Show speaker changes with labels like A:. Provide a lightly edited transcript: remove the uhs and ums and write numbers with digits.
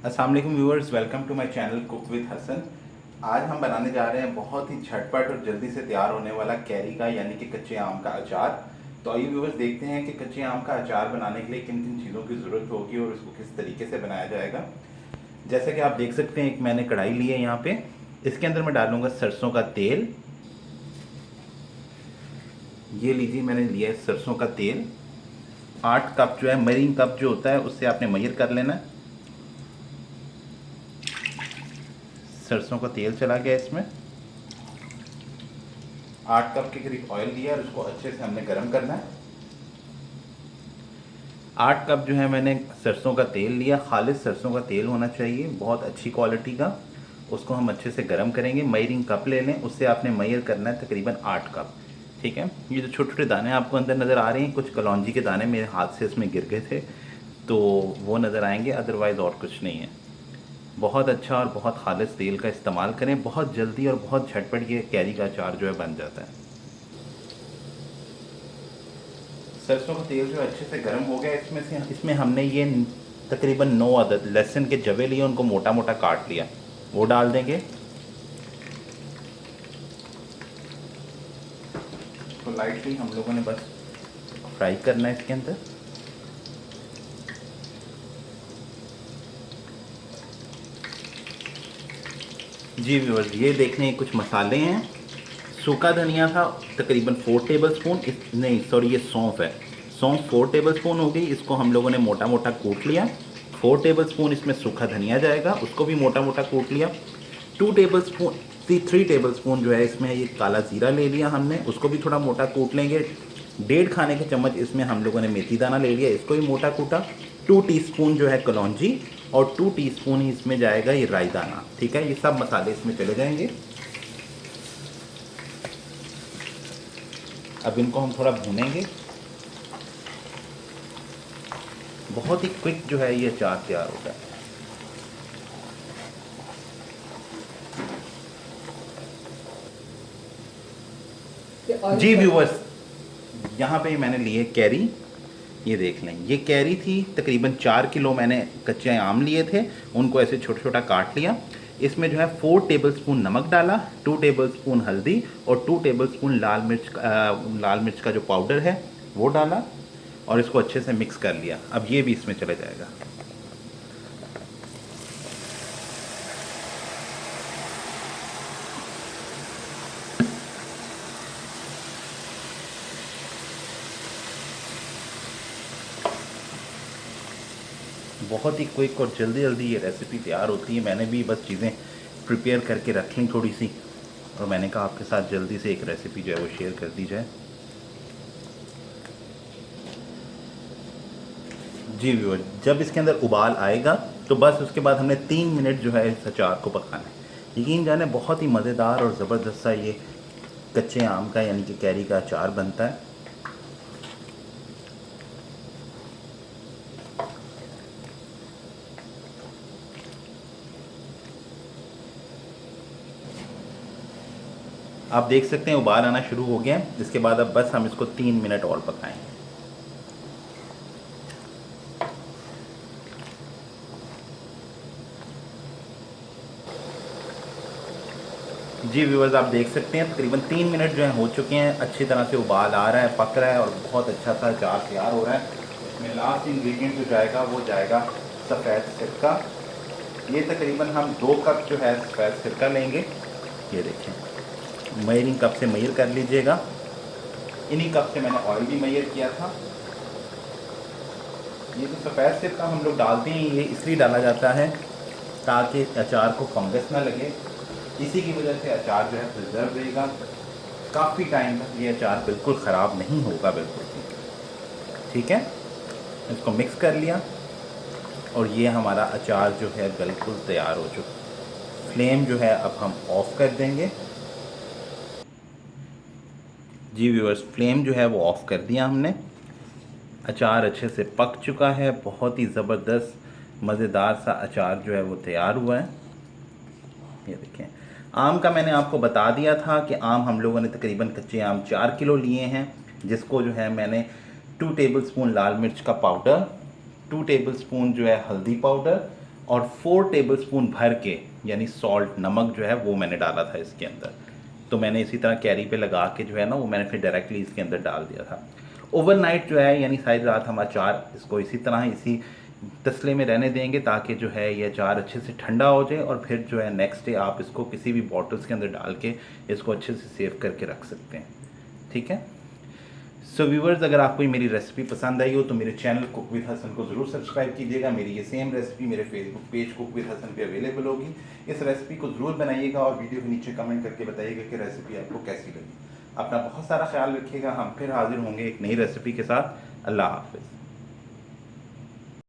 A: अस्सलाम वालेकुम viewers, welcome to my channel cook with Hasan. आज हम बनाने जा रहे हैं बहुत ही झटपट और जल्दी से तैयार होने वाला कैरी का यानी कि कच्चे आम का अचार। तो आइए व्यूअर्स देखते हैं कि कच्चे आम का अचार बनाने के लिए किन किन चीज़ों की ज़रूरत होगी और इसको किस तरीके से बनाया जाएगा। जैसे कि आप देख सकते हैं, एक मैंने कढ़ाई ली है यहाँ पे। इसके अंदर मैं डालूंगा सरसों का तेल। ये लीजिए, मैंने लिया है सरसों का तेल। 8 कप जो है, मरीन कप जो होता है उससे आपने मेजर कर लेना है। सरसों का तेल चला गया इसमें। 8 कप के करीब ऑयल लिया और उसको अच्छे से हमने गर्म करना है। 8 कप जो है मैंने सरसों का तेल लिया, खालिस सरसों का तेल होना चाहिए, बहुत अच्छी क्वालिटी का। उसको हम अच्छे से गर्म करेंगे। मयरिंग कप ले लें, उससे आपने मयर करना है तकरीबन 8 कप। ठीक है। ये जो छोटे छोटे दाने आपको अंदर नज़र आ रहे हैं, कुछ कलौंजी के दाने मेरे हाथ से इसमें गिर गए थे, तो वो नज़र आएंगे, अदरवाइज़ और कुछ नहीं है। बहुत अच्छा और बहुत खालिस तेल का इस्तेमाल करें। बहुत जल्दी और बहुत झटपट ये कैरी का अचार जो है बन जाता है। सरसों का तेल जो अच्छे से गर्म हो गया, इसमें हमने ये तकरीबन 9 अदद लहसुन के जवे लिए, उनको मोटा मोटा काट लिया, वो डाल देंगे। तो लाइटली हम लोगों ने बस फ्राई करना है इसके अंदर। जी व्यूअर्स, ये देखने कुछ मसाले हैं। सूखा धनिया था तकरीबन 4 टेबल स्पून, नहीं सॉरी, ये सौंफ है। सौंफ 4 टेबल स्पून हो गई, इसको हम लोगों ने मोटा मोटा कूट लिया। 4 टेबल स्पून इसमें सूखा धनिया जाएगा, उसको भी मोटा मोटा कूट लिया। 2 टेबल स्पून 3 टेबल स्पून जो है इसमें ये काला ज़ीरा ले लिया हमने, उसको भी थोड़ा मोटा कूट लेंगे। 1.5 खाने के चम्मच इसमें हम लोगों ने मेथी दाना ले लिया, इसको भी मोटा कूटा। 2 टीस्पून जो है कलौंजी, और 2 टीस्पून ही इसमें जाएगा ये राई दाना। ठीक है, ये सब मसाले इसमें चले जाएंगे। अब इनको हम थोड़ा भूनेंगे। बहुत ही क्विक जो है ये अचार तैयार होता है। जी व्यूवर्स, यहाँ पे मैंने लिए कैरी। ये देख लें, ये कैरी थी तकरीबन 4 किलो मैंने कच्चे आम लिए थे, उनको ऐसे छोटा छोटा काट लिया। इसमें जो है 4 टेबल स्पून नमक डाला, 2 टेबल स्पून हल्दी, और 2 टेबल स्पून लाल मिर्च का जो पाउडर है वो डाला, और इसको अच्छे से मिक्स कर लिया। अब ये भी इसमें चला जाएगा। बहुत ही क्विक और जल्दी जल्दी ये रेसिपी तैयार होती है। मैंने भी बस चीज़ें प्रिपेयर करके रख ली थोड़ी सी, और मैंने कहा आपके साथ जल्दी से एक रेसिपी जो है वो शेयर कर दी जाए। जी व्यूअर, जब इसके अंदर उबाल आएगा तो बस उसके बाद हमने 3 मिनट जो है इस अचार को पकाना है। यकीन जाने बहुत ही मज़ेदार और ज़बरदस्त सा ये कच्चे आम का यानी कि कैरी का अचार बनता है। आप देख सकते हैं उबाल आना शुरू हो गया है। इसके बाद अब बस हम इसको 3 मिनट और पकाएंगे। जी व्यूअर्स, आप देख सकते हैं तकरीबन 3 मिनट जो है हो चुके हैं। अच्छी तरह से उबाल आ रहा है, पक रहा है, और बहुत अच्छा सा अचार तैयार हो रहा है। इसमें लास्ट इंग्रेडिएंट जो जाएगा वो जाएगा सफ़ेद सिरका। ये तकरीबन हम 2 कप जो है सफ़ेद सिरका लेंगे। ये देखें, मेयरिंग कप से मेयर कर लीजिएगा। इन्हीं कप से मैंने ऑयल भी मेयर किया था। ये जो सफ़ेद सिरका हम लोग डालते हैं, ये इसलिए डाला जाता है ताकि अचार को फंगस ना लगे। इसी की वजह से अचार जो है प्रिजर्व रहेगा काफ़ी टाइम तक। ये अचार बिल्कुल ख़राब नहीं होगा, बिल्कुल ठीक है। इसको मिक्स कर लिया, और ये हमारा अचार जो है बिल्कुल तैयार हो चुका। फ्लेम जो है अब हम ऑफ़ कर देंगे। जी व्यूअर्स, फ्लेम जो है वो ऑफ़ कर दिया हमने। अचार अच्छे से पक चुका है। बहुत ही ज़बरदस्त मज़ेदार सा अचार जो है वो तैयार हुआ है। ये देखें, आम का मैंने आपको बता दिया था कि आम हम लोगों ने तकरीबन कच्चे आम 4 किलो लिए हैं, जिसको जो है मैंने 2 टेबल स्पून लाल मिर्च का पाउडर, 2 टेबल स्पून जो है हल्दी पाउडर, और 4 टेबलस्पून भर के यानी सॉल्ट नमक जो है वो मैंने डाला था इसके अंदर। तो मैंने इसी तरह कैरी पे लगा के जो है ना वो मैंने फिर डायरेक्टली इसके अंदर डाल दिया था। ओवरनाइट जो है यानी सारी रात हम अचार इसको इसी तरह इसी तसले में रहने देंगे ताकि जो है ये अचार अच्छे से ठंडा हो जाए, और फिर जो है नेक्स्ट डे आप इसको किसी भी बॉटल्स के अंदर डाल के इसको अच्छे से सेव करके रख सकते हैं। ठीक है। सो व्यूवर्स, अगर आपको मेरी रेसिपी पसंद आई हो तो मेरे चैनल कुक विद हसन को ज़रूर सब्सक्राइब कीजिएगा। मेरी ये सेम रेसिपी मेरे Facebook page cook with Hasan पे अवेलेबल होगी। इस रेसिपी को ज़रूर बनाइएगा और वीडियो के नीचे कमेंट करके बताइएगा कि रेसिपी आपको कैसी लगी। अपना बहुत सारा ख्याल रखिएगा। हम फिर हाजिर होंगे एक नई रेसिपी के साथ। अल्लाह हाफ़िज़।